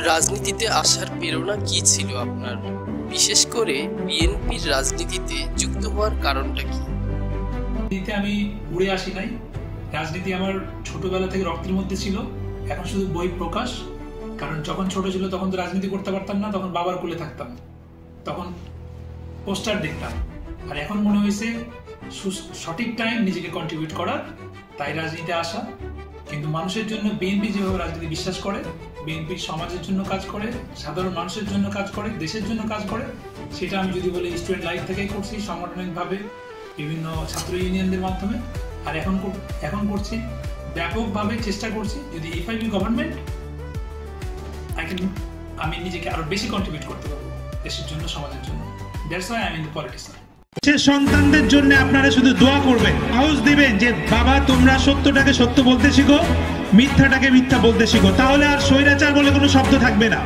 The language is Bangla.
রাজনীতিতে আসার প্রেরণা কি ছিল আপনার? বিশেষ করে বিএনপির রাজনীতিতে যুক্ত হওয়ার কারণটা কি? রাজনীতিতে আমি উড়ে আসি নাই। রাজনীতি আমার ছোটবেলা থেকে রক্তের মধ্যে ছিল। এখন শুধু বই প্রকাশ। কারণ যখন ছোট ছিল তখন তো রাজনীতি করতে পারতাম না, তখন বাবার কোলে থাকতাম, তখন পোস্টার দেখতাম। আর এখন মনে হয়েছে সঠিক টাইম নিজেকে কন্ট্রিবিউট করার, তাই রাজনীতিতে আসা। কিন্তু মানুষের জন্য বিএনপি যেভাবে রাজনীতি বিশ্বাস করে, বিএনপি সমাজের জন্য কাজ করে, সাধারণ মানুষের জন্য কাজ করে, দেশের জন্য কাজ করে, সেটা আমি যদি বলি স্টুডেন্ট লাইফ থেকেই করছি, সাংগঠনিকভাবে বিভিন্ন ছাত্র ইউনিয়নদের মাধ্যমে। আর এখন করছি ব্যাপকভাবে, চেষ্টা করছি যদি এফআইবি গভর্নমেন্ট আমি নিজেকে আরো বেশি কন্ট্রিবিউট করতে পারবো দেশের জন্য, সমাজের জন্য। That's why I am in the politics. সন্তানদের জন্য আপনারা শুধু দোয়া করবেন, সাহস দিবেন যে বাবা তোমরা সত্যটাকে সত্য বলতে শিখো, মিথ্যাটাকে মিথ্যা বলতে শিখো, তাহলে আর স্বৈরাচার বলে কোনো শব্দ থাকবে না।